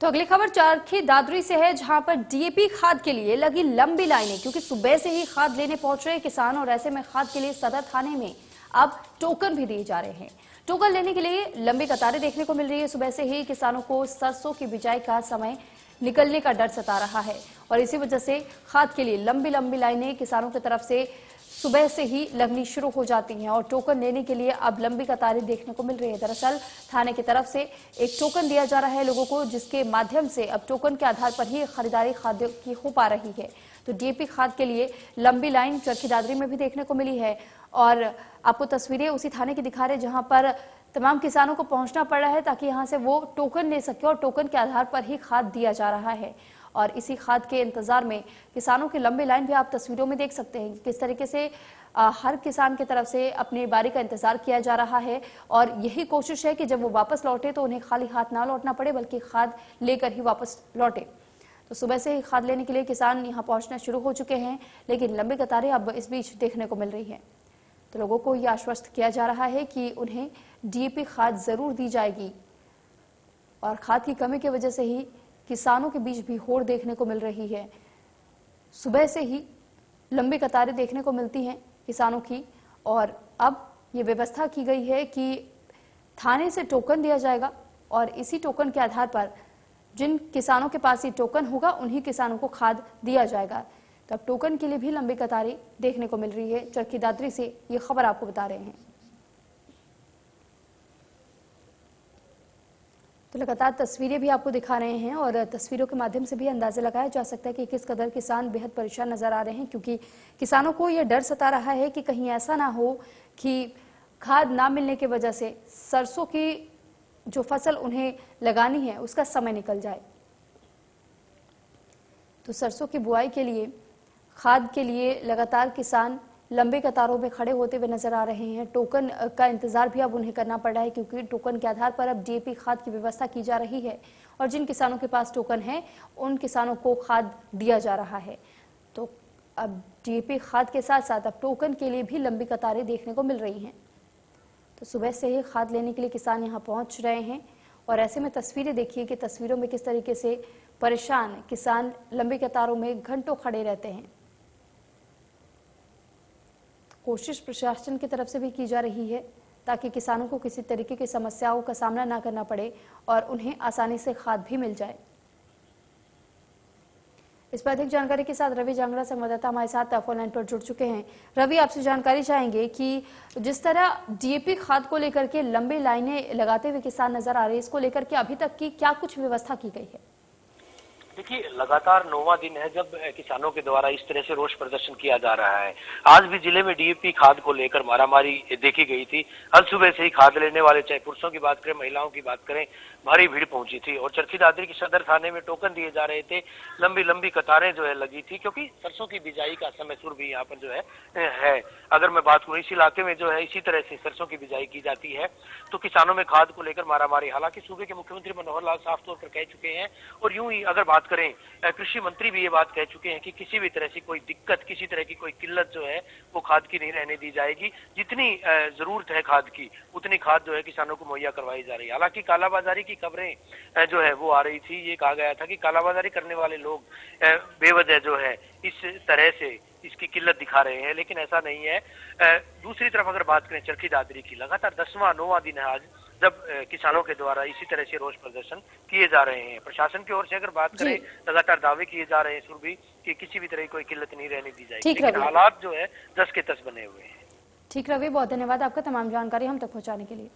तो अगली खबर चरखी दादरी से है, जहां पर डीएपी खाद के लिए लगी लंबी लाइनें, क्योंकि सुबह से ही खाद लेने पहुंच रहे किसान और ऐसे में खाद के लिए सदर थाने में अब टोकन भी दिए जा रहे हैं। टोकन लेने के लिए लंबी कतारें देखने को मिल रही है। सुबह से ही किसानों को सरसों की बिजाई का समय निकलने का डर सता रहा है और इसी वजह से खाद के लिए लंबी लंबी लाइनें किसानों की तरफ से सुबह से ही लगनी शुरू हो जाती हैं और टोकन लेने के लिए अब लंबी कतारें देखने को मिल रही है। दरअसल थाने की तरफ से एक टोकन दिया जा रहा है लोगों को, जिसके माध्यम से अब टोकन के आधार पर ही खरीदारी खाद्य की हो पा रही है। तो डीएपी खाद के लिए लंबी लाइन चरखी दादरी में भी देखने को मिली है और आपको तस्वीरें उसी थाने की दिखा रहे हैं जहां पर तमाम किसानों को पहुंचना पड़ रहा है ताकि यहां से वो टोकन ले सके और टोकन के आधार पर ही खाद दिया जा रहा है। और इसी खाद के इंतजार में किसानों की लंबी लाइन भी आप तस्वीरों में देख सकते हैं किस तरीके से हर किसान की तरफ से अपनी बारी का इंतजार किया जा रहा है और यही कोशिश है कि जब वो वापस लौटे तो उन्हें खाली हाथ ना लौटना पड़े, बल्कि खाद लेकर ही वापस लौटे। तो सुबह से ही खाद लेने के लिए किसान यहाँ पहुंचना शुरू हो चुके हैं, लेकिन लंबी कतारें अब इस बीच देखने को मिल रही है। तो लोगों को यह आश्वस्त किया जा रहा है कि उन्हें डीएपी खाद जरूर दी जाएगी और खाद की कमी की वजह से ही किसानों के बीच भी होड़ देखने को मिल रही है। सुबह से ही लंबी कतारें देखने को मिलती हैं किसानों की और अब ये व्यवस्था की गई है कि थाने से टोकन दिया जाएगा और इसी टोकन के आधार पर जिन किसानों के पास ये टोकन होगा उन्हीं किसानों को खाद दिया जाएगा। तो अब टोकन के लिए भी लंबी कतारें देखने को मिल रही है। चरखी दादरी से ये खबर आपको बता रहे हैं। तो लगातार तस्वीरें भी आपको दिखा रहे हैं और तस्वीरों के माध्यम से भी अंदाजा लगाया जा सकता है कि किस कदर किसान बेहद परेशान नजर आ रहे हैं, क्योंकि किसानों को यह डर सता रहा है कि कहीं ऐसा ना हो कि खाद ना मिलने की वजह से सरसों की जो फसल उन्हें लगानी है उसका समय निकल जाए। तो सरसों की बुआई के लिए खाद के लिए लगातार किसान लंबे कतारों में खड़े होते हुए नजर आ रहे हैं। टोकन का इंतजार भी अब उन्हें करना पड़ रहा है, क्योंकि टोकन के आधार पर अब डीएपी खाद की व्यवस्था की जा रही है और जिन किसानों के पास टोकन है उन किसानों को खाद दिया जा रहा है। तो अब डीएपी खाद के साथ साथ अब टोकन के लिए भी लंबी कतारें देखने को मिल रही हैं। तो सुबह से ही खाद लेने के लिए किसान यहाँ पहुंच रहे हैं और ऐसे में तस्वीरें देखिए कि तस्वीरों में किस तरीके से परेशान किसान लंबी कतारों में घंटों खड़े रहते हैं। कोशिश प्रशासन की तरफ से भी की जा रही है ताकि किसानों को किसी तरीके की समस्याओं का सामना ना करना पड़े और उन्हें आसानी से खाद भी मिल जाए। इस पर अधिक जानकारी के साथ रवि जांगड़ा संवाददाता हमारे साथ फोन लाइन पर जुड़ चुके हैं। रवि, आपसे जानकारी चाहेंगे कि जिस तरह डीएपी खाद को लेकर के लंबी लाइनें लगाते हुए किसान नजर आ रहे हैं, इसको लेकर के अभी तक की क्या कुछ व्यवस्था की गई है? देखिए, लगातार 9वां दिन है जब किसानों के द्वारा इस तरह से रोष प्रदर्शन किया जा रहा है। आज भी जिले में डीएपी खाद को लेकर मारामारी देखी गई थी। हर सुबह से ही खाद लेने वाले, चाहे पुरुषों की बात करें महिलाओं की बात करें, भारी भीड़ पहुंची थी और चरखी दादरी की सदर थाने में टोकन दिए जा रहे थे। लंबी लंबी कतारें जो है लगी थी, क्योंकि सरसों की बिजाई का समय सुर भी यहाँ पर जो है। अगर मैं बात करूँ, इस इलाके में जो है इसी तरह से सरसों की बिजाई की जाती है। तो किसानों में खाद को लेकर मारामारी, हालांकि सूबे के मुख्यमंत्री मनोहर लाल साफ तौर पर कह चुके हैं और यूं ही अगर बात करें, कृषि मंत्री भी ये बात कह चुके हैं कि किसी भी तरह से कोई दिक्कत, किसी तरह की कोई किल्लत जो है वो खाद की नहीं रहने दी जाएगी। जितनी जरूरत है खाद की, उतनी खाद जो है किसानों को मुहैया करवाई जा रही है। हालांकि कालाबाजारी की खबरें जो है वो आ रही थी। ये कहा गया था कि कालाबाजारी करने वाले लोग बेवजह जो है इस तरह से इसकी किल्लत दिखा रहे हैं, लेकिन ऐसा नहीं है। दूसरी तरफ अगर बात करें चरखी दादरी की, लगातार 9वां दिन है आज जब किसानों के द्वारा इसी तरह से रोष प्रदर्शन किए जा रहे हैं। प्रशासन की ओर से अगर बात करें, लगातार दावे किए जा रहे हैं सुरभि कि किसी भी तरह की कोई किल्लत नहीं रहने दी जाएगी, लेकिन हालात जो है 10 के 10 बने हुए हैं। ठीक रवि, बहुत धन्यवाद आपका तमाम जानकारी हम तक पहुंचाने के लिए।